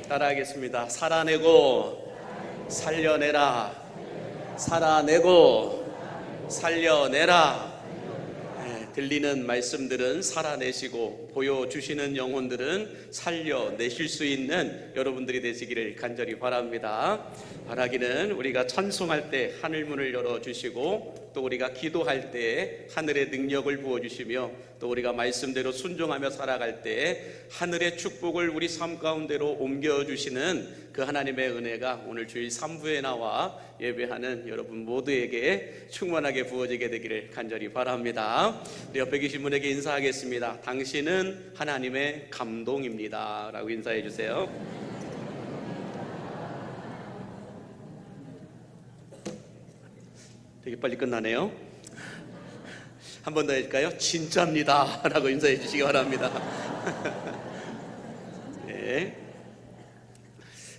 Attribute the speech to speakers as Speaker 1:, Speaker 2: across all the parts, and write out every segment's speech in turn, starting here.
Speaker 1: 따라하겠습니다. 살아내고 살려내라. 살아내고 살려내라. 들리는 말씀들은 살아내시고 보여주시는 영혼들은 살려내실 수 있는 여러분들이 되시기를 간절히 바랍니다. 바라기는 우리가 찬송할 때 하늘문을 열어주시고 또 우리가 기도할 때 하늘의 능력을 부어주시며 또 우리가 말씀대로 순종하며 살아갈 때 하늘의 축복을 우리 삶 가운데로 옮겨주시는 그 하나님의 은혜가 오늘 주일 3부에 나와 예배하는 여러분 모두에게 충만하게 부어지게 되기를 간절히 바랍니다. 우리 옆에 계신 분에게 인사하겠습니다. 당신은 하나님의 감동입니다 라고 인사해 주세요. 되게 빨리 끝나네요. 한 번 더 해줄까요? 진짜입니다 라고 인사해 주시기 바랍니다. 네.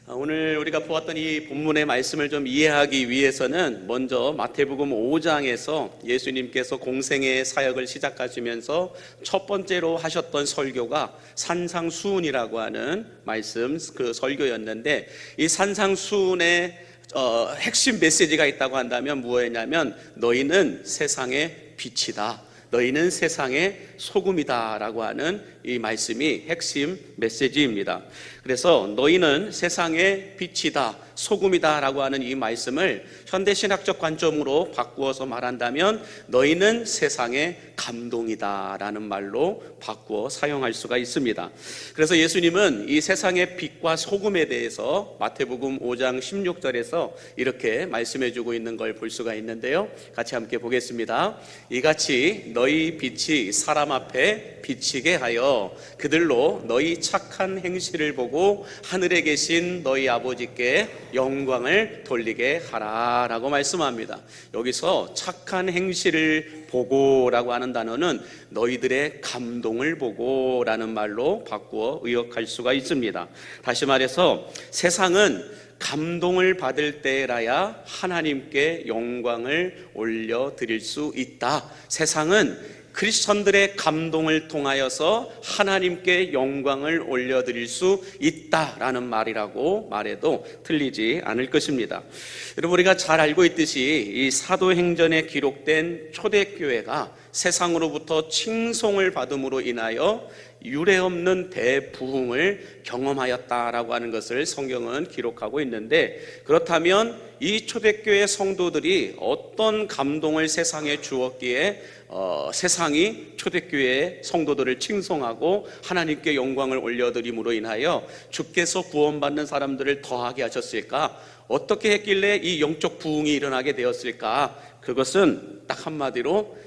Speaker 1: 오늘 우리가 보았던 이 본문의 말씀을 좀 이해하기 위해서는 먼저 마태복음 5장에서 예수님께서 공생의 사역을 시작하시면서 첫 번째로 하셨던 설교가 산상수훈이라고 하는 말씀, 그 설교였는데, 이 산상수훈의 핵심 메시지가 있다고 한다면 무엇이냐면 너희는 세상의 빛이다, 너희는 세상의 소금이다 라고 하는 이 말씀이 핵심 메시지입니다. 그래서 너희는 세상의 빛이다, 소금이다 라고 하는 이 말씀을 현대신학적 관점으로 바꾸어서 말한다면 너희는 세상의 감동이다 라는 말로 바꾸어 사용할 수가 있습니다. 그래서 예수님은 이 세상의 빛과 소금에 대해서 마태복음 5장 16절에서 이렇게 말씀해 주고 있는 걸 볼 수가 있는데요, 같이 함께 보겠습니다. 이같이 너희 빛이 사람 앞에 비치게 하여 그들로 너희 착한 행실을 보고 하늘에 계신 너희 아버지께 영광을 돌리게 하라 라고 말씀합니다. 여기서 착한 행실을 보고 라고 하는 단어는 너희들의 감동을 보고 라는 말로 바꾸어 의역할 수가 있습니다. 다시 말해서 세상은 감동을 받을 때라야 하나님께 영광을 올려드릴 수 있다. 세상은 크리스천들의 감동을 통하여서 하나님께 영광을 올려드릴 수 있다라는 말이라고 말해도 틀리지 않을 것입니다. 여러분, 우리가 잘 알고 있듯이 이 사도행전에 기록된 초대교회가 세상으로부터 칭송을 받음으로 인하여 유례없는 대부흥을 경험하였다라고 하는 것을 성경은 기록하고 있는데, 그렇다면 이 초대교회 성도들이 어떤 감동을 세상에 주었기에 세상이 초대교회 성도들을 칭송하고 하나님께 영광을 올려드림으로 인하여 주께서 구원받는 사람들을 더하게 하셨을까? 어떻게 했길래 이 영적 부흥이 일어나게 되었을까? 그것은 딱 한마디로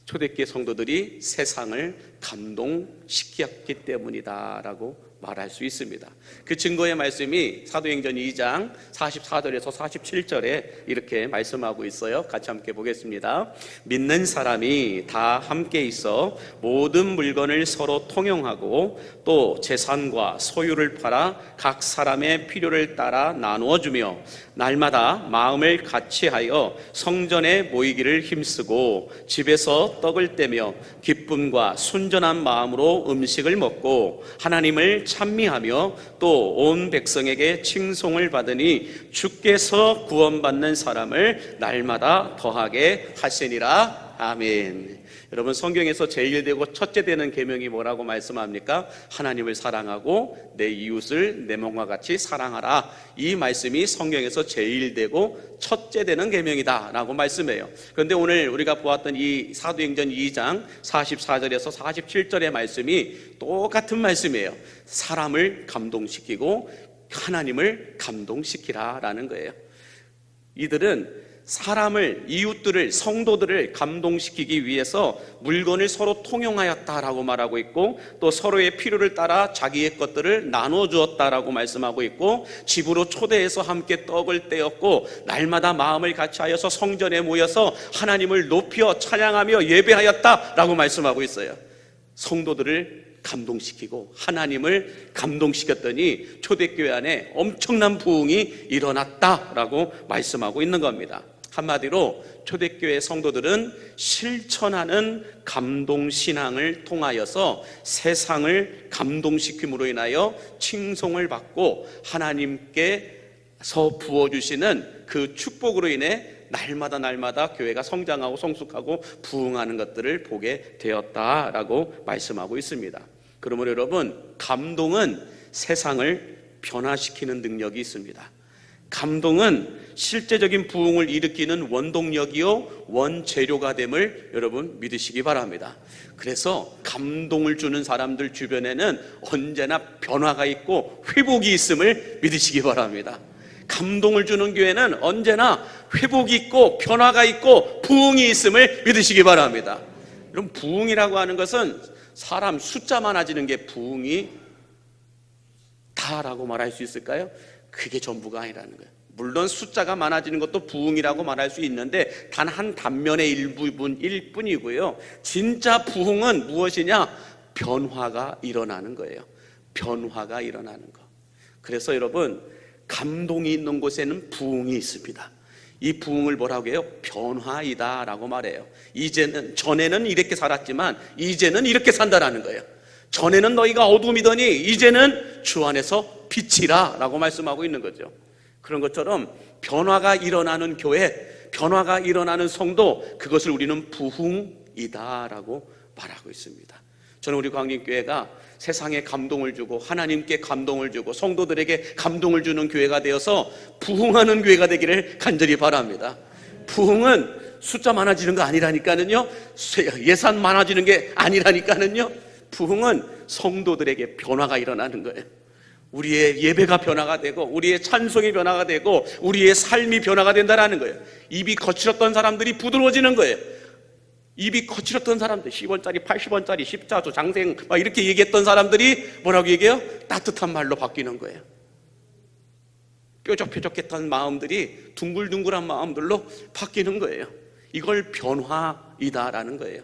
Speaker 1: 초대교회 성도들이 세상을 감동시켰기 때문이다라고 말할 수 있습니다. 그 증거의 말씀이 사도행전 2장 44절에서 47절에 이렇게 말씀하고 있어요. 같이 함께 보겠습니다. 믿는 사람이 다 함께 있어 모든 물건을 서로 통용하고 또 재산과 소유를 팔아 각 사람의 필요를 따라 나누어 주며 날마다 마음을 같이하여 성전에 모이기를 힘쓰고 집에서 떡을 떼며 기쁨과 순전한 마음으로 음식을 먹고 하나님을 찬미하며 또 온 백성에게 칭송을 받으니 주께서 구원받는 사람을 날마다 더하게 하시니라. 아멘. 여러분, 성경에서 제일 되고 첫째 되는 계명이 뭐라고 말씀합니까? 하나님을 사랑하고 내 이웃을 내 몸과 같이 사랑하라. 이 말씀이 성경에서 제일 되고 첫째 되는 계명이다 라고 말씀해요. 그런데 오늘 우리가 보았던 이 사도행전 2장 44절에서 47절의 말씀이 똑같은 말씀이에요. 사람을 감동시키고 하나님을 감동시키라 라는 거예요. 이들은 사람을, 이웃들을, 성도들을 감동시키기 위해서 물건을 서로 통용하였다라고 말하고 있고, 또 서로의 필요를 따라 자기의 것들을 나눠 주었다라고 말씀하고 있고, 집으로 초대해서 함께 떡을 떼었고 날마다 마음을 같이하여서 성전에 모여서 하나님을 높여 찬양하며 예배하였다라고 말씀하고 있어요. 성도들을 감동시키고 하나님을 감동시켰더니 초대교회 안에 엄청난 부흥이 일어났다라고 말씀하고 있는 겁니다. 한마디로 초대교회 성도들은 실천하는 감동신앙을 통하여서 세상을 감동시킴으로 인하여 칭송을 받고 하나님께서 부어주시는 그 축복으로 인해 날마다 교회가 성장하고 성숙하고 부흥하는 것들을 보게 되었다라고 말씀하고 있습니다. 그러므로 여러분, 감동은 세상을 변화시키는 능력이 있습니다. 감동은 실제적인 부흥을 일으키는 원동력이요 원재료가 됨을 여러분 믿으시기 바랍니다. 그래서 감동을 주는 사람들 주변에는 언제나 변화가 있고 회복이 있음을 믿으시기 바랍니다. 감동을 주는 교회는 언제나 회복이 있고 변화가 있고 부흥이 있음을 믿으시기 바랍니다. 여러분, 부흥이라고 하는 것은 사람 숫자 많아지는 게 부흥이 다라고 말할 수 있을까요? 그게 전부가 아니라는 거예요. 물론 숫자가 많아지는 것도 부흥이라고 말할 수 있는데 단 한 단면의 일부분일 뿐이고요. 진짜 부흥은 무엇이냐? 변화가 일어나는 거예요. 변화가 일어나는 거. 그래서 여러분, 감동이 있는 곳에는 부흥이 있습니다. 이 부흥을 뭐라고 해요? 변화이다 라고 말해요. 전에는 이렇게 살았지만 이제는 이렇게 산다라는 거예요. 전에는 너희가 어둠이더니 이제는 주 안에서 빛이라 라고 말씀하고 있는 거죠. 그런 것처럼 변화가 일어나는 교회, 변화가 일어나는 성도, 그것을 우리는 부흥이다 라고 말하고 있습니다. 저는 우리 광림교회가 세상에 감동을 주고 하나님께 감동을 주고 성도들에게 감동을 주는 교회가 되어서 부흥하는 교회가 되기를 간절히 바랍니다. 부흥은 숫자 많아지는 거 아니라니까는요. 예산 많아지는 게 아니라니까는요. 부흥은 성도들에게 변화가 일어나는 거예요. 우리의 예배가 변화가 되고 우리의 찬송이 변화가 되고 우리의 삶이 변화가 된다는 거예요. 입이 거칠었던 사람들이 부드러워지는 거예요. 입이 거칠었던 사람들, 10원짜리, 80원짜리, 십자수, 장생 막 이렇게 얘기했던 사람들이 뭐라고 얘기해요? 따뜻한 말로 바뀌는 거예요. 뾰족뾰족했던 마음들이 둥글둥글한 마음들로 바뀌는 거예요. 이걸 변화이다라는 거예요.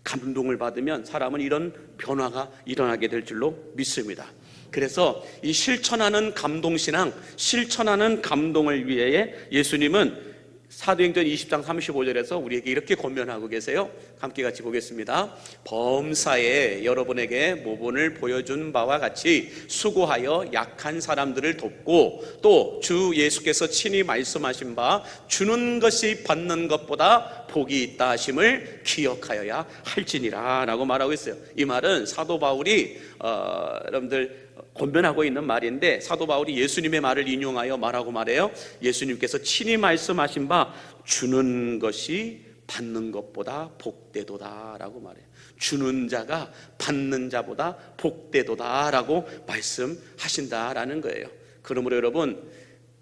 Speaker 1: 감동을 받으면 사람은 이런 변화가 일어나게 될 줄로 믿습니다. 그래서 이 실천하는 감동신앙, 실천하는 감동을 위해 예수님은 사도행전 20장 35절에서 우리에게 이렇게 권면하고 계세요. 함께 같이 보겠습니다. 범사에 여러분에게 모본을 보여준 바와 같이 수고하여 약한 사람들을 돕고 또 주 예수께서 친히 말씀하신 바 주는 것이 받는 것보다 복이 있다 하심을 기억하여야 할지니라 라고 말하고 있어요. 이 말은 사도 바울이 여러분들 권면하고 있는 말인데, 사도 바울이 예수님의 말을 인용하여 말하고 말해요. 예수님께서 친히 말씀하신 바 주는 것이 받는 것보다 복되도다 라고 말해요. 주는 자가 받는 자보다 복되도다 라고 말씀하신다라는 거예요. 그러므로 여러분,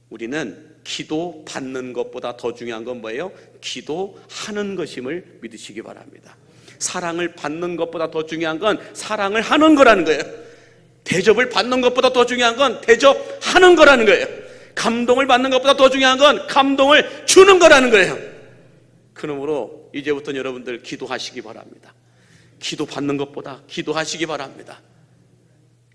Speaker 1: 우리는 기도 받는 것보다 더 중요한 건 뭐예요? 기도하는 것임을 믿으시기 바랍니다. 사랑을 받는 것보다 더 중요한 건 사랑을 하는 거라는 거예요. 대접을 받는 것보다 더 중요한 건 대접하는 거라는 거예요. 감동을 받는 것보다 더 중요한 건 감동을 주는 거라는 거예요. 그러므로 이제부터는 여러분들 기도하시기 바랍니다. 기도 받는 것보다 기도하시기 바랍니다.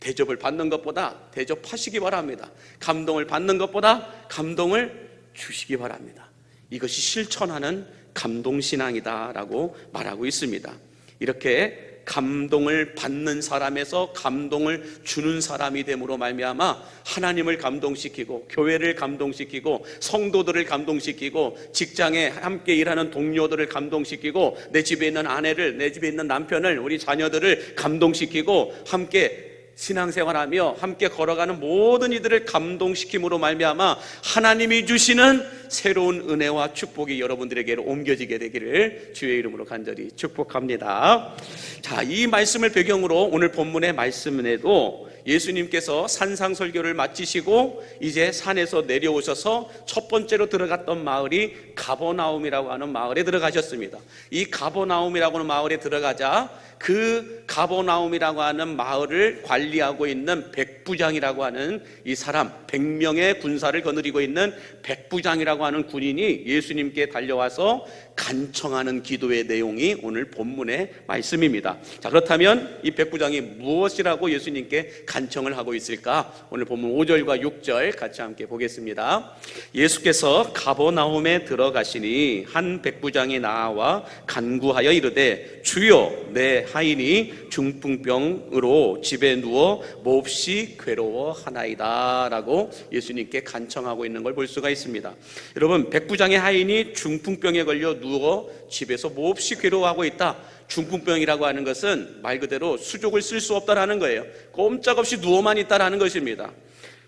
Speaker 1: 대접을 받는 것보다 대접하시기 바랍니다. 감동을 받는 것보다 감동을 주시기 바랍니다. 이것이 실천하는 감동신앙이다라고 말하고 있습니다. 이렇게 감동을 받는 사람에서 감동을 주는 사람이 됨으로 말미암아 하나님을 감동시키고 교회를 감동시키고 성도들을 감동시키고 직장에 함께 일하는 동료들을 감동시키고 내 집에 있는 아내를, 내 집에 있는 남편을, 우리 자녀들을 감동시키고 함께 신앙생활하며 함께 걸어가는 모든 이들을 감동시킴으로 말미암아 하나님이 주시는 새로운 은혜와 축복이 여러분들에게로 옮겨지게 되기를 주의 이름으로 간절히 축복합니다. 자, 이 말씀을 배경으로 오늘 본문의 말씀에도 예수님께서 산상설교를 마치시고 이제 산에서 내려오셔서 첫 번째로 들어갔던 마을이 가버나움이라고 하는 마을에 들어가셨습니다. 이 가버나움이라고 하는 마을에 들어가자 그 가버나움이라고 하는 마을을 관리하고 있는 백부장이라고 하는 이 사람, 100명의 군사를 거느리고 있는 백부장이라고 하는 군인이 예수님께 달려와서 간청하는 기도의 내용이 오늘 본문의 말씀입니다. 자, 그렇다면 이 백부장이 무엇이라고 예수님께 간청을 하고 있을까? 오늘 본문 5절과 6절 같이 함께 보겠습니다. 예수께서 가버나움에 들어가시니 한 백부장이 나와 간구하여 이르되 주여, 내 하인이 중풍병으로 집에 누워 몹시 괴로워하나이다 라고 예수님께 간청하고 있는 걸 볼 수가 있습니다. 여러분, 백부장의 하인이 중풍병에 걸려 누워 집에서 몹시 괴로워하고 있다. 중풍병이라고 하는 것은 말 그대로 수족을 쓸 수 없다라는 거예요. 꼼짝없이 누워만 있다라는 것입니다.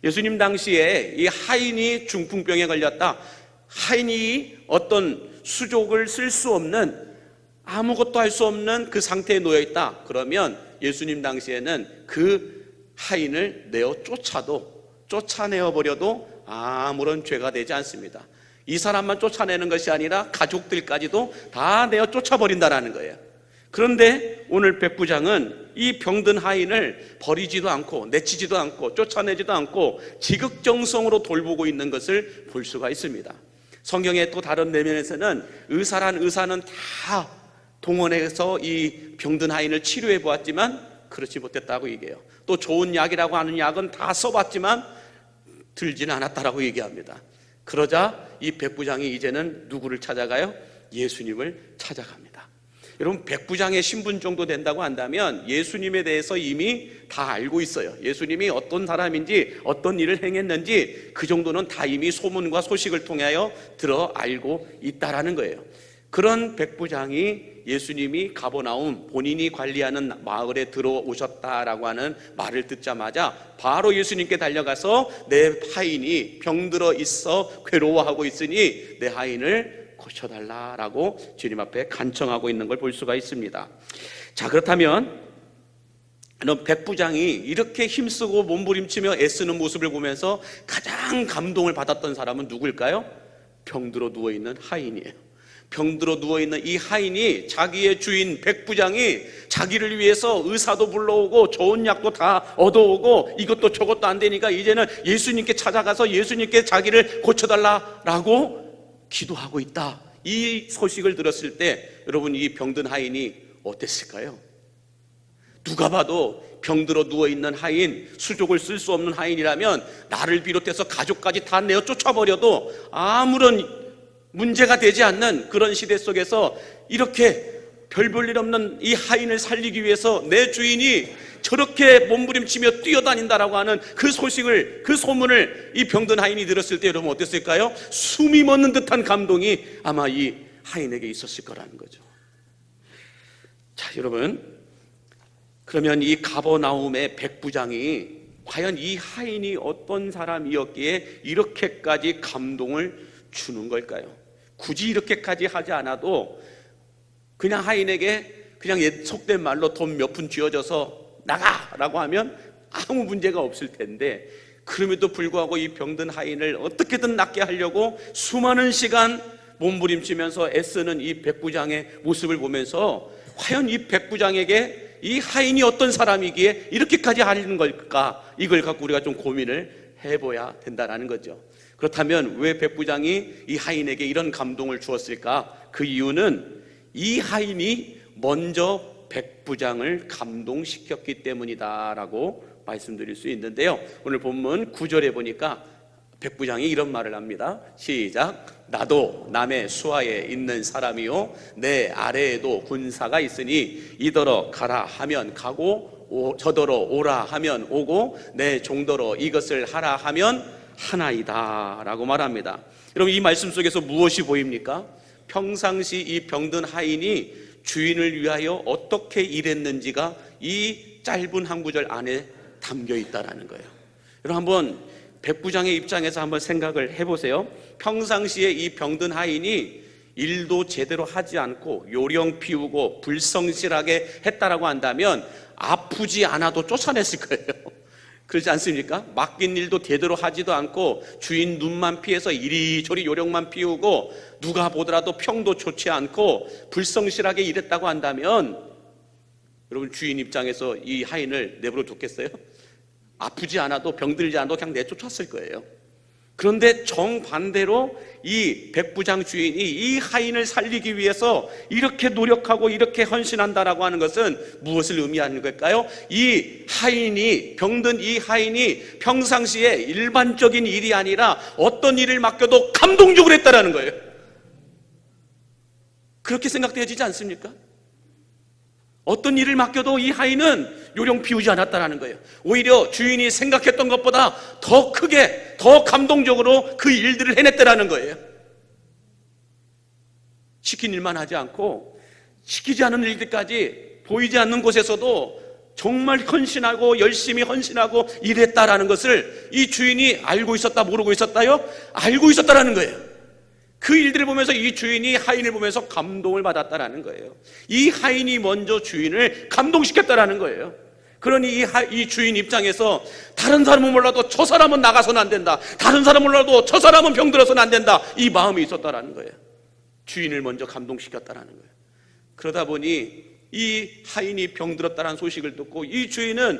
Speaker 1: 예수님 당시에 이 하인이 중풍병에 걸렸다, 하인이 어떤 수족을 쓸 수 없는, 아무것도 할 수 없는 그 상태에 놓여 있다, 그러면 예수님 당시에는 그 하인을 쫓아내어 버려도 아무런 죄가 되지 않습니다. 이 사람만 쫓아내는 것이 아니라 가족들까지도 다 내어 쫓아버린다라는 거예요. 그런데 오늘 백부장은 이 병든 하인을 버리지도 않고 내치지도 않고 쫓아내지도 않고 지극정성으로 돌보고 있는 것을 볼 수가 있습니다. 성경의 또 다른 내면에서는 의사는 다 동원해서 이 병든 하인을 치료해 보았지만 그렇지 못했다고 얘기해요. 또 좋은 약이라고 하는 약은 다 써봤지만 들지는 않았다라고 얘기합니다. 그러자 이 백부장이 이제는 누구를 찾아가요? 예수님을 찾아갑니다. 여러분, 백부장의 신분 정도 된다고 한다면 예수님에 대해서 이미 다 알고 있어요. 예수님이 어떤 사람인지 어떤 일을 행했는지 그 정도는 다 이미 소문과 소식을 통하여 들어 알고 있다라는 거예요. 그런 백부장이 예수님이 가버나움, 본인이 관리하는 마을에 들어오셨다라고 하는 말을 듣자마자 바로 예수님께 달려가서 내 하인이 병들어 있어 괴로워하고 있으니 내 하인을 고쳐달라라고 주님 앞에 간청하고 있는 걸 볼 수가 있습니다. 자, 그렇다면 백부장이 이렇게 힘쓰고 몸부림치며 애쓰는 모습을 보면서 가장 감동을 받았던 사람은 누구일까요? 병들어 누워있는 하인이에요. 병들어 누워있는 이 하인이 자기의 주인 백부장이 자기를 위해서 의사도 불러오고 좋은 약도 다 얻어오고 이것도 저것도 안 되니까 이제는 예수님께 찾아가서 예수님께 자기를 고쳐달라라고 기도하고 있다. 이 소식을 들었을 때 여러분, 이 병든 하인이 어땠을까요? 누가 봐도 병들어 누워있는 하인, 수족을 쓸 수 없는 하인이라면 나를 비롯해서 가족까지 다 내어 쫓아버려도 아무런 문제가 되지 않는 그런 시대 속에서 이렇게 별 볼 일 없는 이 하인을 살리기 위해서 내 주인이 저렇게 몸부림치며 뛰어다닌다라고 하는 그 소식을, 그 소문을 이 병든 하인이 들었을 때 여러분 어땠을까요? 숨이 멎는 듯한 감동이 아마 이 하인에게 있었을 거라는 거죠. 자, 여러분, 그러면 이 가버나움의 백부장이 과연 이 하인이 어떤 사람이었기에 이렇게까지 감동을 주는 걸까요? 굳이 이렇게까지 하지 않아도 그냥 하인에게 그냥 속된 말로 돈 몇 푼 쥐어져서 나가라고 하면 아무 문제가 없을 텐데, 그럼에도 불구하고 이 병든 하인을 어떻게든 낫게 하려고 수많은 시간 몸부림치면서 애쓰는 이 백부장의 모습을 보면서 과연 이 백부장에게 이 하인이 어떤 사람이기에 이렇게까지 하는 걸까? 이걸 갖고 우리가 좀 고민을 해봐야 된다는 거죠. 그렇다면 왜 백부장이 이 하인에게 이런 감동을 주었을까? 그 이유는 이 하인이 먼저 백부장을 감동시켰기 때문이다라고 말씀드릴 수 있는데요, 오늘 본문 9절에 보니까 백부장이 이런 말을 합니다. 시작. 나도 남의 수하에 있는 사람이요 내 아래에도 군사가 있으니 이더러 가라 하면 가고 저더러 오라 하면 오고 내 종더러 이것을 하라 하면 하나이다 라고 말합니다. 여러분, 이 말씀 속에서 무엇이 보입니까? 평상시 이 병든 하인이 주인을 위하여 어떻게 일했는지가 이 짧은 한 구절 안에 담겨 있다는 거예요. 여러분, 한번 백부장의 입장에서 한번 생각을 해보세요. 평상시에 이 병든 하인이 일도 제대로 하지 않고 요령 피우고 불성실하게 했다라고 한다면 아프지 않아도 쫓아냈을 거예요. 그렇지 않습니까? 맡긴 일도 제대로 하지도 않고 주인 눈만 피해서 이리저리 요령만 피우고 누가 보더라도 평도 좋지 않고 불성실하게 일했다고 한다면 여러분, 주인 입장에서 이 하인을 내버려 뒀겠어요? 아프지 않아도 병들지 않아도 그냥 내쫓았을 거예요. 그런데 정반대로 이 백부장 주인이 이 하인을 살리기 위해서 이렇게 노력하고 이렇게 헌신한다라고 하는 것은 무엇을 의미하는 걸까요? 이 하인이, 병든 이 하인이 평상시에 일반적인 일이 아니라 어떤 일을 맡겨도 감동적으로 했다라는 거예요. 그렇게 생각되어지지 않습니까? 어떤 일을 맡겨도 이 하인은 요령 피우지 않았다는 거예요. 오히려 주인이 생각했던 것보다 더 크게, 더 감동적으로 그 일들을 해냈다는 거예요. 시킨 일만 하지 않고 시키지 않은 일들까지 보이지 않는 곳에서도 정말 헌신하고 열심히 헌신하고 일했다라는 것을 이 주인이 알고 있었다, 모르고 있었다요? 알고 있었다라는 거예요. 그 일들을 보면서 이 주인이 하인을 보면서 감동을 받았다라는 거예요. 이 하인이 먼저 주인을 감동시켰다라는 거예요. 그러니 이 주인 입장에서 다른 사람은 몰라도 저 사람은 나가서는 안 된다, 다른 사람은 몰라도 저 사람은 병들어서는 안 된다, 이 마음이 있었다라는 거예요. 주인을 먼저 감동시켰다라는 거예요. 그러다 보니 이 하인이 병들었다는 소식을 듣고 이 주인은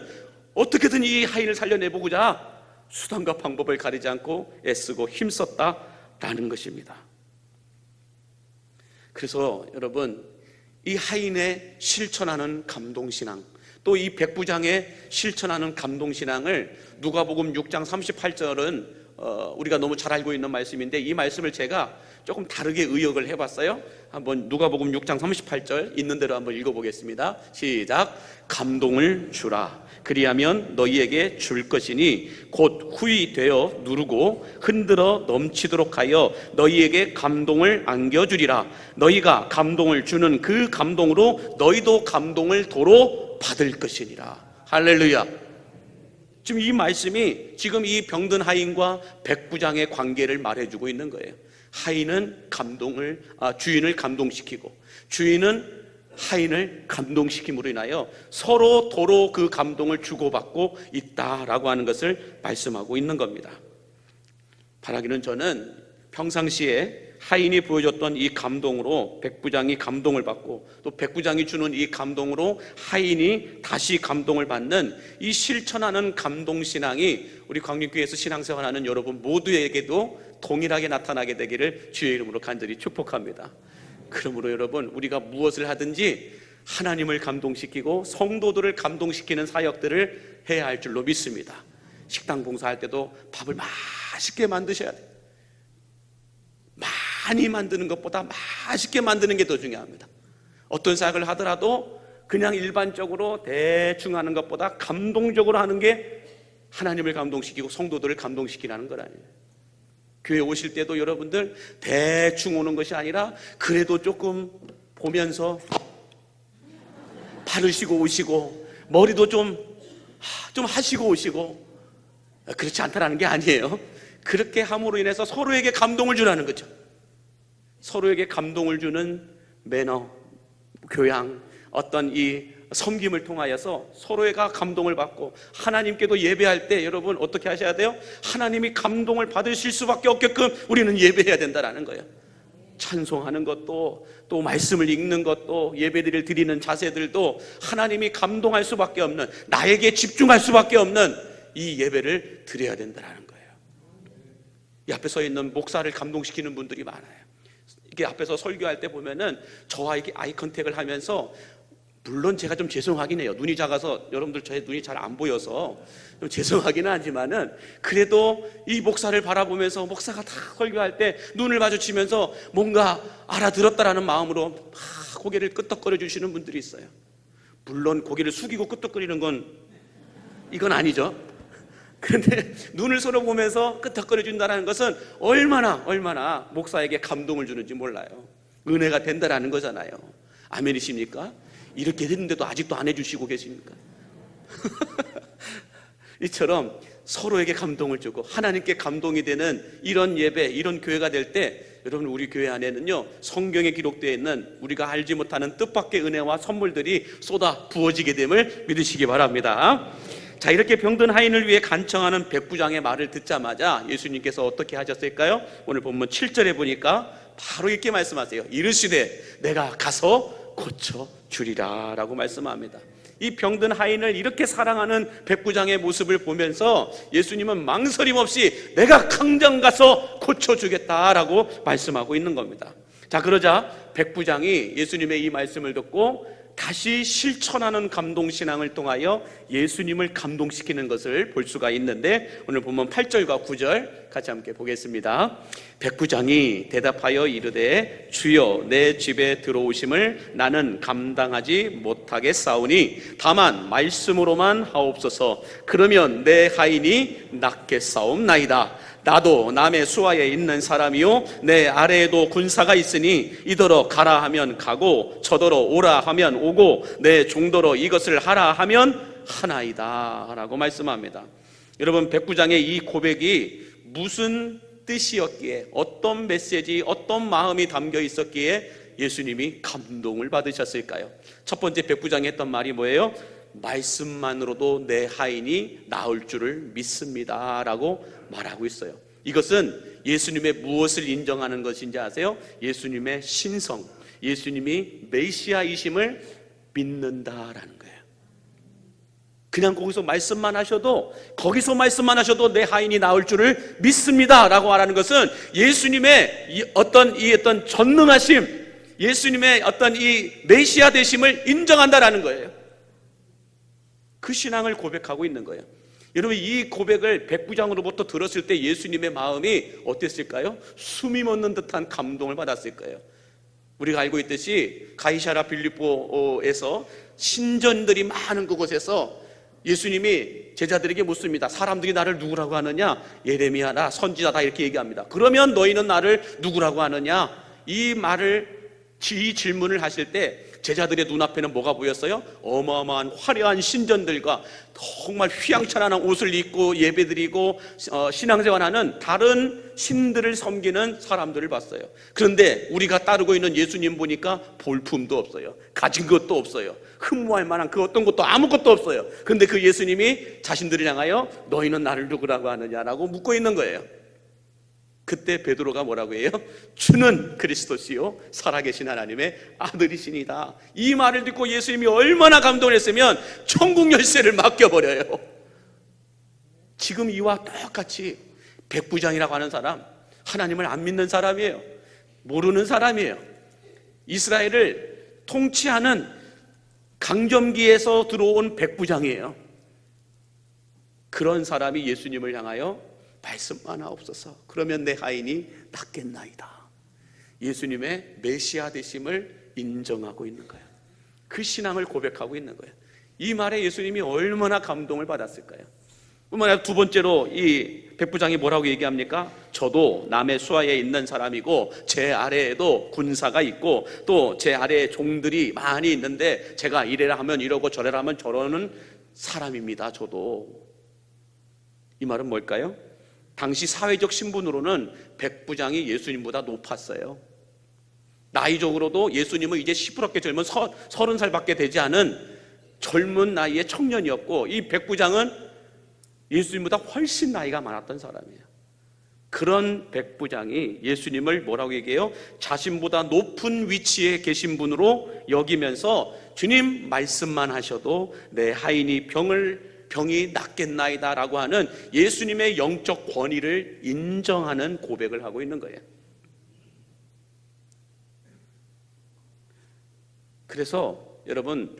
Speaker 1: 어떻게든 이 하인을 살려내보고자 수단과 방법을 가리지 않고 애쓰고 힘썼다라는 것입니다. 그래서 여러분, 이 하인의 실천하는 감동신앙, 또 이 백부장의 실천하는 감동신앙을 누가복음 6장 38절은 우리가 너무 잘 알고 있는 말씀인데, 이 말씀을 제가 조금 다르게 의역을 해봤어요. 한번 누가복음 6장 38절 있는 대로 한번 읽어보겠습니다. 시작. 감동을 주라. 그리하면 너희에게 줄 것이니 곧 후히 되어 누르고 흔들어 넘치도록 하여 너희에게 감동을 안겨주리라. 너희가 감동을 주는 그 감동으로 너희도 감동을 도로 받을 것이니라. 할렐루야. 지금 이 말씀이 지금 이 병든 하인과 백부장의 관계를 말해주고 있는 거예요. 하인은 주인을 감동시키고 주인은 하인을 감동시킴으로 인하여 서로 도로 그 감동을 주고받고 있다라고 하는 것을 말씀하고 있는 겁니다. 바라기는 저는 평상시에 하인이 보여줬던 이 감동으로 백부장이 감동을 받고 또 백부장이 주는 이 감동으로 하인이 다시 감동을 받는 이 실천하는 감동신앙이 우리 광림교회에서 신앙생활하는 여러분 모두에게도 동일하게 나타나게 되기를 주의 이름으로 간절히 축복합니다. 그러므로 여러분, 우리가 무엇을 하든지 하나님을 감동시키고 성도들을 감동시키는 사역들을 해야 할 줄로 믿습니다. 식당 봉사할 때도 밥을 맛있게 만드셔야 돼요. 많이 만드는 것보다 맛있게 만드는 게 더 중요합니다. 어떤 사역을 하더라도 그냥 일반적으로 대충 하는 것보다 감동적으로 하는 게 하나님을 감동시키고 성도들을 감동시키라는 건 아니에요. 교회 오실 때도 여러분들 대충 오는 것이 아니라 그래도 조금 보면서 바르시고 오시고 머리도 좀 하시고 오시고, 그렇지 않다라는 게 아니에요. 그렇게 함으로 인해서 서로에게 감동을 주라는 거죠. 서로에게 감동을 주는 매너, 교양, 어떤 이 섬김을 통하여서 서로가 감동을 받고 하나님께도 예배할 때 여러분 어떻게 하셔야 돼요? 하나님이 감동을 받으실 수밖에 없게끔 우리는 예배해야 된다는 거예요. 찬송하는 것도 또 말씀을 읽는 것도 예배들을 드리는 자세들도 하나님이 감동할 수밖에 없는, 나에게 집중할 수밖에 없는 이 예배를 드려야 된다는 거예요. 이 앞에 서 있는 목사를 감동시키는 분들이 많아요. 이게 앞에서 설교할 때 보면은 저와 이렇게 아이 컨택을 하면서, 물론 제가 좀 죄송하긴 해요. 눈이 작아서 여러분들 저의 눈이 잘 안 보여서 좀 죄송하기는 하지만은 그래도 이 목사를 바라보면서 목사가 다 설교할 때 눈을 마주치면서 뭔가 알아들었다라는 마음으로 막 고개를 끄덕거려 주시는 분들이 있어요. 물론 고개를 숙이고 끄덕거리는 건 이건 아니죠. 그런데 눈을 서로 보면서 끄덕거려 준다는 것은 얼마나 목사에게 감동을 주는지 몰라요. 은혜가 된다라는 거잖아요. 아멘이십니까? 이렇게 됐는데도 아직도 안 해주시고 계십니까? 이처럼 서로에게 감동을 주고 하나님께 감동이 되는 이런 예배, 이런 교회가 될 때 여러분, 우리 교회 안에는요 성경에 기록되어 있는 우리가 알지 못하는 뜻밖의 은혜와 선물들이 쏟아 부어지게 됨을 믿으시기 바랍니다. 자, 이렇게 병든 하인을 위해 간청하는 백부장의 말을 듣자마자 예수님께서 어떻게 하셨을까요? 오늘 본문 7절에 보니까 바로 이렇게 말씀하세요. 이르시되 내가 가서 고쳐 주리라 라고 말씀합니다. 이 병든 하인을 이렇게 사랑하는 백부장의 모습을 보면서 예수님은 망설임 없이 내가 당장 가서 고쳐주겠다라고 말씀하고 있는 겁니다. 자, 그러자 백부장이 예수님의 이 말씀을 듣고 다시 실천하는 감동신앙을 통하여 예수님을 감동시키는 것을 볼 수가 있는데, 오늘 보면 8절과 9절 같이 함께 보겠습니다. 백부장이 대답하여 이르되 주여 내 집에 들어오심을 나는 감당하지 못하겠사오니 다만 말씀으로만 하옵소서. 그러면 내 하인이 낫겠사옵나이다. 나도 남의 수하에 있는 사람이요 내 아래에도 군사가 있으니 이더러 가라 하면 가고 저더러 오라 하면 오고 내 종더러 이것을 하라 하면 하나이다 라고 말씀합니다. 여러분, 백부장의 이 고백이 무슨 뜻이었기에, 어떤 메시지, 어떤 마음이 담겨 있었기에 예수님이 감동을 받으셨을까요? 첫 번째, 백부장이 했던 말이 뭐예요? 말씀만으로도 내 하인이 나을 줄을 믿습니다 라고 말하고 있어요. 이것은 예수님의 무엇을 인정하는 것인지 아세요? 예수님의 신성, 예수님이 메시아이심을 믿는다라는 거예요. 그냥 거기서 말씀만 하셔도, 거기서 말씀만 하셔도 내 하인이 나을 줄을 믿습니다 라고 말하는 것은 예수님의 어떤 전능하심, 예수님의 어떤 이 메시아 되심을 인정한다라는 거예요. 그 신앙을 고백하고 있는 거예요. 여러분, 이 고백을 백부장으로부터 들었을 때 예수님의 마음이 어땠을까요? 숨이 멎는 듯한 감동을 받았을 거예요. 우리가 알고 있듯이 가이사랴 빌립보에서 신전들이 많은 그곳에서 예수님이 제자들에게 묻습니다. 사람들이 나를 누구라고 하느냐? 예레미야나 선지자다 이렇게 얘기합니다. 그러면 너희는 나를 누구라고 하느냐? 이 질문을 하실 때 제자들의 눈앞에는 뭐가 보였어요? 어마어마한 화려한 신전들과 정말 휘황찬란한 옷을 입고 예배드리고 신앙생활하는 다른 신들을 섬기는 사람들을 봤어요. 그런데 우리가 따르고 있는 예수님 보니까 볼품도 없어요. 가진 것도 없어요. 흠모할 만한 그 어떤 것도 아무것도 없어요. 그런데 그 예수님이 자신들을 향하여 너희는 나를 누구라고 하느냐라고 묻고 있는 거예요. 그때 베드로가 뭐라고 해요? 주는 그리스도시요 살아계신 하나님의 아들이시니다. 이 말을 듣고 예수님이 얼마나 감동을 했으면 천국 열쇠를 맡겨버려요. 지금 이와 똑같이 백부장이라고 하는 사람, 하나님을 안 믿는 사람이에요. 모르는 사람이에요. 이스라엘을 통치하는 강점기에서 들어온 백부장이에요. 그런 사람이 예수님을 향하여 말씀만 하옵소서. 그러면 내 하인이 낫겠나이다. 예수님의 메시아 되심을 인정하고 있는 거예요. 그 신앙을 고백하고 있는 거예요. 이 말에 예수님이 얼마나 감동을 받았을까요? 뿐만 아니라 두 번째로 이 백부장이 뭐라고 얘기합니까? 저도 남의 수하에 있는 사람이고 제 아래에도 군사가 있고 또 제 아래에 종들이 많이 있는데 제가 이래라 하면 이러고 저래라 하면 저러는 사람입니다. 저도. 이 말은 뭘까요? 당시 사회적 신분으로는 백부장이 예수님보다 높았어요. 나이적으로도 예수님은 이제 시부럽게 젊은 30살밖에 되지 않은 젊은 나이의 청년이었고, 이 백부장은 예수님보다 훨씬 나이가 많았던 사람이에요. 그런 백부장이 예수님을 뭐라고 얘기해요? 자신보다 높은 위치에 계신 분으로 여기면서 주님 말씀만 하셔도 내 하인이 병이 낫겠나이다 라고 하는 예수님의 영적 권위를 인정하는 고백을 하고 있는 거예요. 그래서 여러분,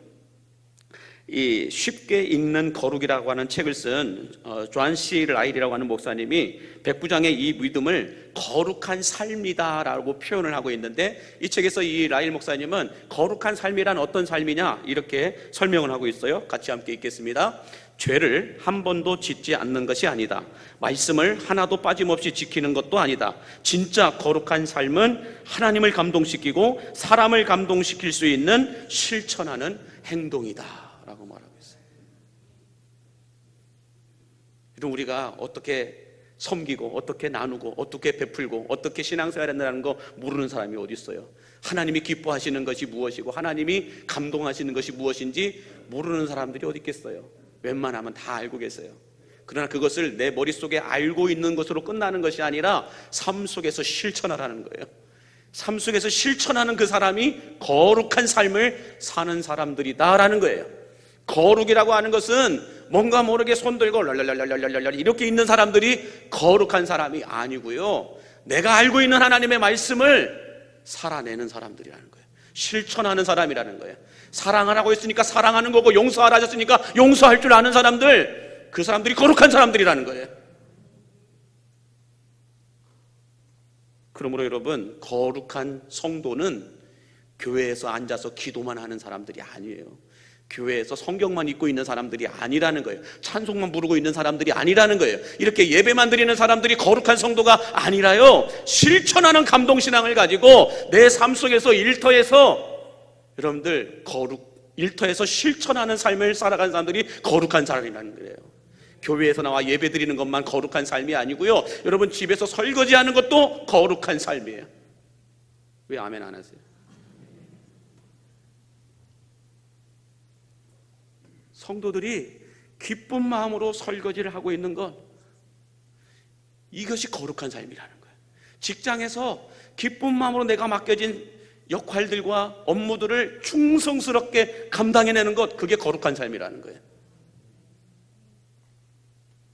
Speaker 1: 이 쉽게 읽는 거룩이라고 하는 책을 쓴 존 C. 라일이라고 하는 목사님이 백부장의 이 믿음을 거룩한 삶이다라고 표현을 하고 있는데, 이 책에서 이 라일 목사님은 거룩한 삶이란 어떤 삶이냐 이렇게 설명을 하고 있어요. 같이 함께 읽겠습니다. 죄를 한 번도 짓지 않는 것이 아니다. 말씀을 하나도 빠짐없이 지키는 것도 아니다. 진짜 거룩한 삶은 하나님을 감동시키고 사람을 감동시킬 수 있는 실천하는 행동이다 라고 말하고 있어요. 이런 우리가 어떻게 섬기고 어떻게 나누고 어떻게 베풀고 어떻게 신앙생활을 한다는 거 모르는 사람이 어디 있어요? 하나님이 기뻐하시는 것이 무엇이고 하나님이 감동하시는 것이 무엇인지 모르는 사람들이 어디 있겠어요? 웬만하면 다 알고 계세요. 그러나 그것을 내 머릿속에 알고 있는 것으로 끝나는 것이 아니라 삶 속에서 실천하라는 거예요. 삶 속에서 실천하는 그 사람이 거룩한 삶을 사는 사람들이다라는 거예요. 거룩이라고 하는 것은 뭔가 모르게 손들고 랄랄랄랄랄랄 이렇게 있는 사람들이 거룩한 사람이 아니고요, 내가 알고 있는 하나님의 말씀을 살아내는 사람들이라는 거예요. 실천하는 사람이라는 거예요. 사랑을 하고 있으니까 사랑하는 거고, 용서하라 하셨으니까 용서할 줄 아는 사람들, 그 사람들이 거룩한 사람들이라는 거예요. 그러므로 여러분, 거룩한 성도는 교회에서 앉아서 기도만 하는 사람들이 아니에요. 교회에서 성경만 읽고 있는 사람들이 아니라는 거예요. 찬송만 부르고 있는 사람들이 아니라는 거예요. 이렇게 예배만 드리는 사람들이 거룩한 성도가 아니라요, 실천하는 감동신앙을 가지고 내 삶 속에서 일터에서 여러분들 일터에서 실천하는 삶을 살아가는 사람들이 거룩한 사람이라는 거예요. 교회에서 나와 예배 드리는 것만 거룩한 삶이 아니고요, 여러분 집에서 설거지하는 것도 거룩한 삶이에요. 왜 아멘 안 하세요? 성도들이 기쁜 마음으로 설거지를 하고 있는 것, 이것이 거룩한 삶이라는 거예요. 직장에서 기쁜 마음으로 내가 맡겨진 역할들과 업무들을 충성스럽게 감당해내는 것, 그게 거룩한 삶이라는 거예요.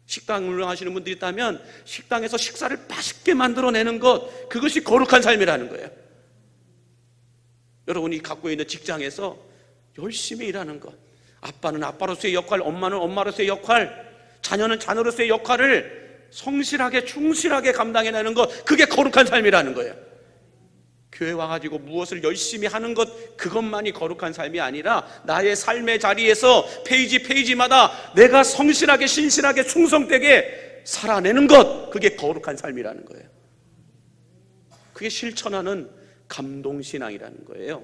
Speaker 1: 식당 운영하시는 분들이 있다면 식당에서 식사를 맛있게 만들어내는 것, 그것이 거룩한 삶이라는 거예요. 여러분이 갖고 있는 직장에서 열심히 일하는 것, 아빠는 아빠로서의 역할, 엄마는 엄마로서의 역할, 자녀는 자녀로서의 역할을 성실하게 충실하게 감당해내는 것, 그게 거룩한 삶이라는 거예요. 교회 와가지고 무엇을 열심히 하는 것, 그것만이 거룩한 삶이 아니라 나의 삶의 자리에서 페이지마다 내가 성실하게 신실하게 충성되게 살아내는 것, 그게 거룩한 삶이라는 거예요. 그게 실천하는 감동신앙이라는 거예요.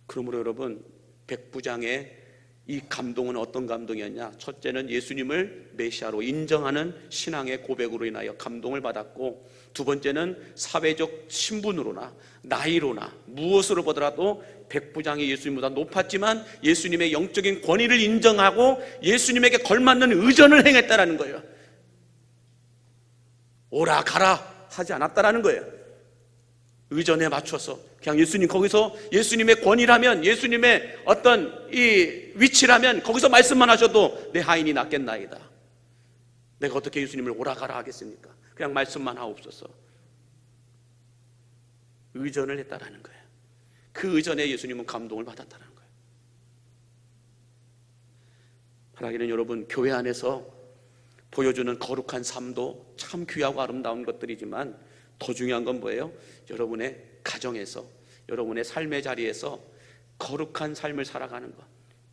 Speaker 1: 그러므로 여러분, 백부장의 이 감동은 어떤 감동이었냐? 첫째는 예수님을 메시아로 인정하는 신앙의 고백으로 인하여 감동을 받았고, 두 번째는 사회적 신분으로나 나이로나 무엇으로 보더라도 백부장이 예수님보다 높았지만 예수님의 영적인 권위를 인정하고 예수님에게 걸맞는 의전을 행했다라는 거예요. 오라 가라 하지 않았다라는 거예요. 의전에 맞춰서 그냥 예수님, 거기서 예수님의 권위라면, 예수님의 어떤 이 위치라면 거기서 말씀만 하셔도 내 하인이 낫겠나이다. 내가 어떻게 예수님을 오라가라 하겠습니까? 그냥 말씀만 하옵소서. 의전을 했다라는 거예요. 그 의전에 예수님은 감동을 받았다는 거예요. 하나님은 여러분, 교회 안에서 보여주는 거룩한 삶도 참 귀하고 아름다운 것들이지만 더 중요한 건 뭐예요? 여러분의 가정에서, 여러분의 삶의 자리에서 거룩한 삶을 살아가는 것,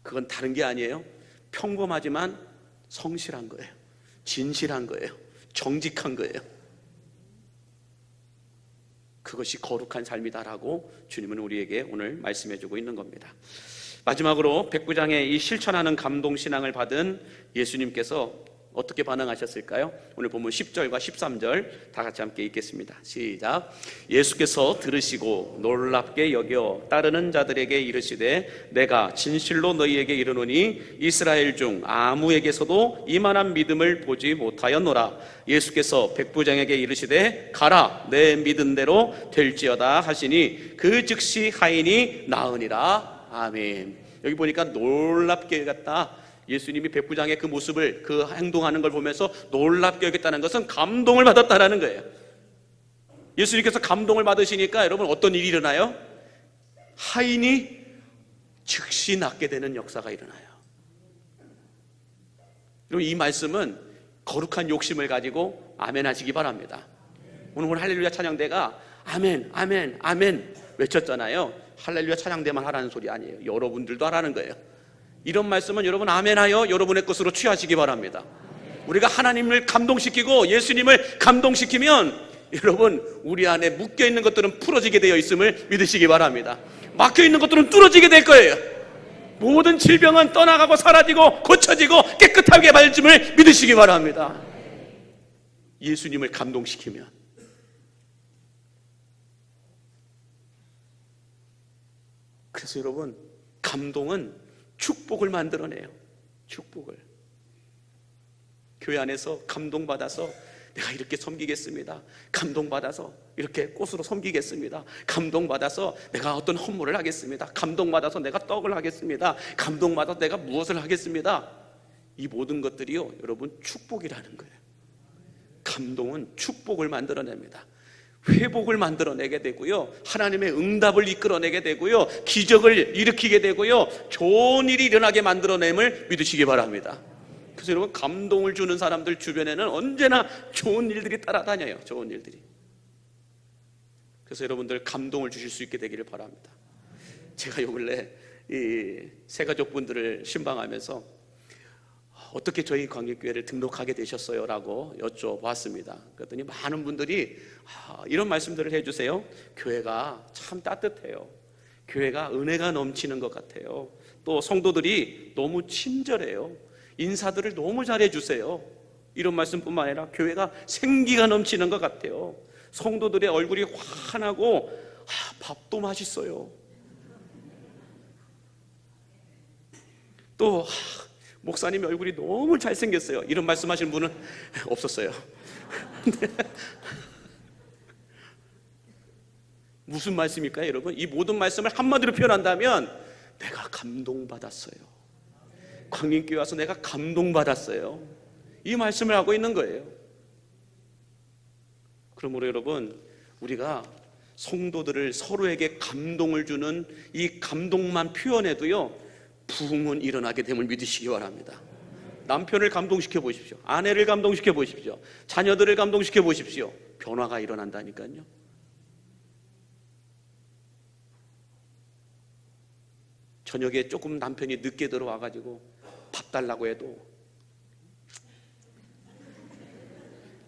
Speaker 1: 그건 다른 게 아니에요. 평범하지만 성실한 거예요. 진실한 거예요. 정직한 거예요. 그것이 거룩한 삶이다라고 주님은 우리에게 오늘 말씀해주고 있는 겁니다. 마지막으로 백부장의 이 실천하는 감동신앙을 받은 예수님께서 어떻게 반응하셨을까요? 오늘 본문 10절과 13절 다 같이 함께 읽겠습니다. 시작. 예수께서 들으시고 놀랍게 여겨 따르는 자들에게 이르시되 내가 진실로 너희에게 이르노니 이스라엘 중 아무에게서도 이만한 믿음을 보지 못하였노라. 예수께서 백부장에게 이르시되 가라, 내 믿은 대로 될지어다 하시니 그 즉시 하인이 나으니라. 아멘. 여기 보니까 놀랍게 여겼다. 예수님이 백부장의 그 모습을, 그 행동하는 걸 보면서 놀랍게 여겼다는 것은 감동을 받았다는 거예요. 예수님께서 감동을 받으시니까 여러분 어떤 일이 일어나요? 하인이 즉시 낫게 되는 역사가 일어나요. 여러분, 이 말씀은 거룩한 욕심을 가지고 아멘 하시기 바랍니다. 오늘 할렐루야 찬양대가 아멘 아멘 아멘 외쳤잖아요. 할렐루야 찬양대만 하라는 소리 아니에요. 여러분들도 하라는 거예요. 이런 말씀은 여러분 아멘하여 여러분의 것으로 취하시기 바랍니다. 우리가 하나님을 감동시키고 예수님을 감동시키면 여러분 우리 안에 묶여있는 것들은 풀어지게 되어 있음을 믿으시기 바랍니다. 막혀있는 것들은 뚫어지게 될 거예요. 모든 질병은 떠나가고 사라지고 고쳐지고 깨끗하게 말씀을 믿으시기 바랍니다. 예수님을 감동시키면. 그래서 여러분, 감동은 축복을 만들어내요. 축복을. 교회 안에서 감동받아서 내가 이렇게 섬기겠습니다. 감동받아서 이렇게 꽃으로 섬기겠습니다. 감동받아서 내가 어떤 헌물을 하겠습니다. 감동받아서 내가 떡을 하겠습니다. 감동받아서 내가 무엇을 하겠습니다. 이 모든 것들이요, 여러분, 축복이라는 거예요. 감동은 축복을 만들어냅니다. 회복을 만들어내게 되고요, 하나님의 응답을 이끌어내게 되고요, 기적을 일으키게 되고요, 좋은 일이 일어나게 만들어냄을 믿으시기 바랍니다. 그래서 여러분, 감동을 주는 사람들 주변에는 언제나 좋은 일들이 따라다녀요. 좋은 일들이. 그래서 여러분들 감동을 주실 수 있게 되기를 바랍니다. 제가 요 근래 이 새가족분들을 신방하면서 어떻게 저희 광역교회를 등록하게 되셨어요? 라고 여쭤봤습니다. 그랬더니 많은 분들이 이런 말씀들을 해주세요. 교회가 참 따뜻해요. 교회가 은혜가 넘치는 것 같아요. 또 성도들이 너무 친절해요. 인사들을 너무 잘해주세요. 이런 말씀뿐만 아니라 교회가 생기가 넘치는 것 같아요. 성도들의 얼굴이 환하고 밥도 맛있어요. 또 목사님 얼굴이 너무 잘생겼어요. 이런 말씀하시는 분은 없었어요. 무슨 말씀일까요, 여러분? 이 모든 말씀을 한마디로 표현한다면 내가 감동받았어요. 광림교회 와서 내가 감동받았어요. 이 말씀을 하고 있는 거예요. 그러므로 여러분, 우리가 성도들을 서로에게 감동을 주는 이 감동만 표현해도요, 부흥은 일어나게 됨을 믿으시기 바랍니다. 남편을 감동시켜 보십시오. 아내를 감동시켜 보십시오. 자녀들을 감동시켜 보십시오. 변화가 일어난다니까요. 저녁에 조금 남편이 늦게 들어와가지고 밥 달라고 해도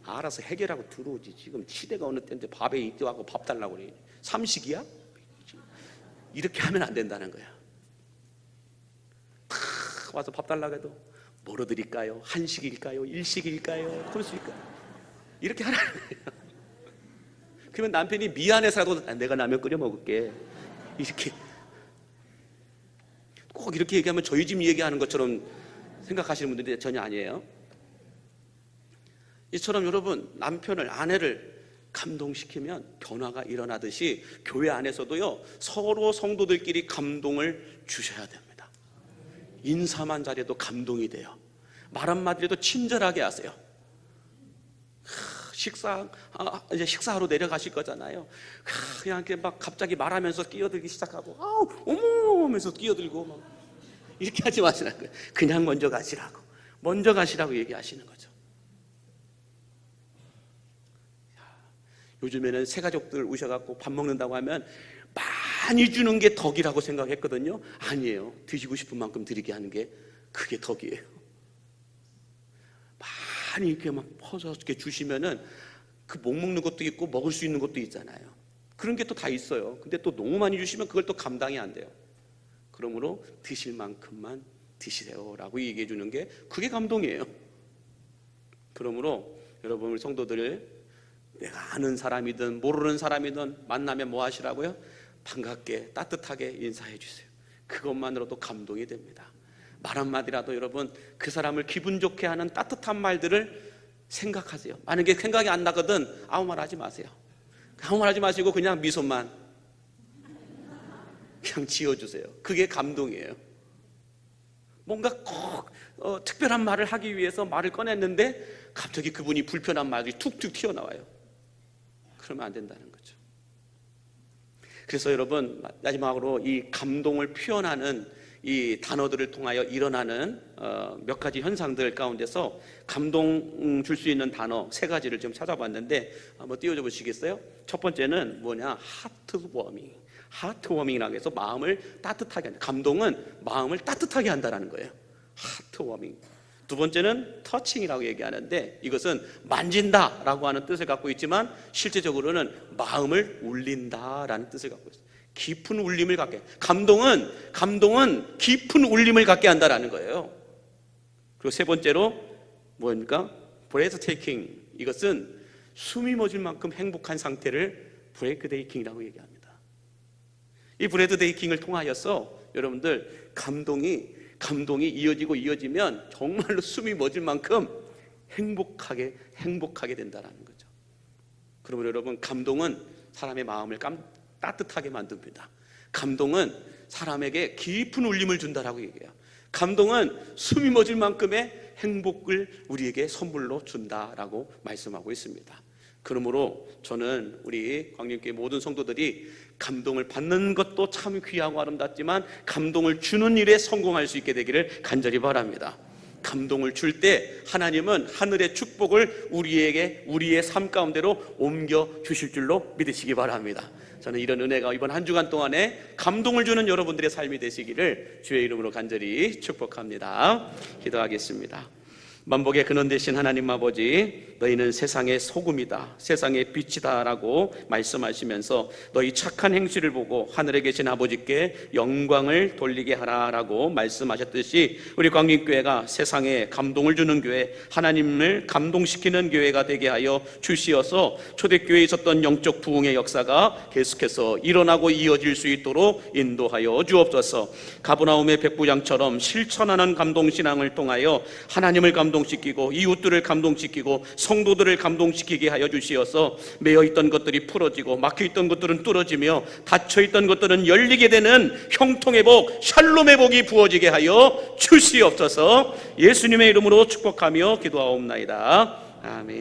Speaker 1: 알아서 해결하고 들어오지. 지금 시대가 어느 때인데 밥에 이때하고 밥 달라고 그래. 삼식이야? 이렇게 하면 안 된다는 거야. 탁 와서 밥 달라고 해도 뭐로 드릴까요? 한식일까요? 일식일까요? 그럴수일까요? 이렇게 하라는 거예요. 그러면 남편이 미안해서라도 내가 라면 끓여 먹을게, 이렇게 꼭 이렇게 얘기하면 저희 집 얘기하는 것처럼 생각하시는 분들이 전혀 아니에요. 이처럼 여러분, 남편을, 아내를 감동시키면 변화가 일어나듯이 교회 안에서도요, 서로 성도들끼리 감동을 주셔야 됩니다. 인사만 잘해도 감동이 돼요. 말 한마디라도 친절하게 하세요. 이제 식사하러 내려가실 거잖아요. 그냥 이렇게 막 갑자기 말하면서 끼어들기 시작하고, 어머 하면서 끼어들고 막 이렇게 하지 마시라는 거예요. 그냥 먼저 가시라고 얘기하시는 거죠. 요즘에는 새가족들 오셔갖고 밥 먹는다고 하면 많이 주는 게 덕이라고 생각했거든요. 아니에요. 드시고 싶은 만큼 드리게 하는 게 그게 덕이에요. 많이 이렇게 막 퍼서 이렇게 주시면은 그 못 먹는 것도 있고 먹을 수 있는 것도 있잖아요. 그런 게 또 다 있어요. 근데 또 너무 많이 주시면 그걸 또 감당이 안 돼요. 그러므로 드실 만큼만 드시세요라고 얘기해 주는 게 그게 감동이에요. 그러므로 여러분, 우리 성도들, 내가 아는 사람이든 모르는 사람이든 만나면 뭐 하시라고요? 반갑게 따뜻하게 인사해 주세요. 그것만으로도 감동이 됩니다. 말 한마디라도 여러분, 그 사람을 기분 좋게 하는 따뜻한 말들을 생각하세요. 만약에 생각이 안 나거든 아무 말 하지 마세요. 아무 말 하지 마시고 그냥 미소만 그냥 지어주세요. 그게 감동이에요. 뭔가 꼭 특별한 말을 하기 위해서 말을 꺼냈는데 갑자기 그분이 불편한 말이 툭툭 튀어나와요. 그러면 안 된다는 거죠. 그래서 여러분, 마지막으로 이 감동을 표현하는 이 단어들을 통하여 일어나는 몇 가지 현상들 가운데서 감동 줄 수 있는 단어 3가지를 좀 찾아봤는데 한번 띄워줘 보시겠어요? 첫 번째는 뭐냐? 하트워밍이라고 해서 마음을 따뜻하게 한다. 감동은 마음을 따뜻하게 한다는 거예요. 하트워밍. 두 번째는 터칭이라고 얘기하는데 이것은 만진다라고 하는 뜻을 갖고 있지만 실제적으로는 마음을 울린다라는 뜻을 갖고 있어요. 깊은 울림을 갖게. 감동은 깊은 울림을 갖게 한다라는 거예요. 그리고 세 번째로 뭡니까? breathtaking. 이것은 숨이 멎을 만큼 행복한 상태를 breathtaking이라고 얘기합니다. 이 breathtaking을 통하여서 여러분들 감동이 이어지면 정말로 숨이 멎을 만큼 행복하게 된다는 거죠. 그러므로 여러분, 감동은 사람의 마음을 따뜻하게 만듭니다. 감동은 사람에게 깊은 울림을 준다라고 얘기해요. 감동은 숨이 멎을 만큼의 행복을 우리에게 선물로 준다라고 말씀하고 있습니다. 그러므로 저는 우리 광림교회 모든 성도들이 감동을 받는 것도 참 귀하고 아름답지만 감동을 주는 일에 성공할 수 있게 되기를 간절히 바랍니다. 감동을 줄 때 하나님은 하늘의 축복을 우리의 삶 가운데로 옮겨 주실 줄로 믿으시기 바랍니다. 저는 이런 은혜가 이번 한 주간 동안에 감동을 주는 여러분들의 삶이 되시기를 주의 이름으로 간절히 축복합니다. 기도하겠습니다. 만복의 근원 되신 하나님 아버지, 너희는 세상의 소금이다, 세상의 빛이다 라고 말씀하시면서 너희 착한 행실을 보고 하늘에 계신 아버지께 영광을 돌리게 하라 라고 말씀하셨듯이 우리 광림교회가 세상에 감동을 주는 교회, 하나님을 감동시키는 교회가 되게 하여 주시어서 초대교회에 있었던 영적 부흥의 역사가 계속해서 일어나고 이어질 수 있도록 인도하여 주옵소서. 가버나움의 백부장처럼 실천하는 감동신앙을 통하여 하나님을 감동시키고 이웃들을 감동시키고 성도들을 감동시키게 하여 주시어서 매여있던 것들이 풀어지고 막혀있던 것들은 뚫어지며 닫혀있던 것들은 열리게 되는 형통의 복, 샬롬의 복이 부어지게 하여 주시옵소서. 예수님의 이름으로 축복하며 기도하옵나이다. 아멘.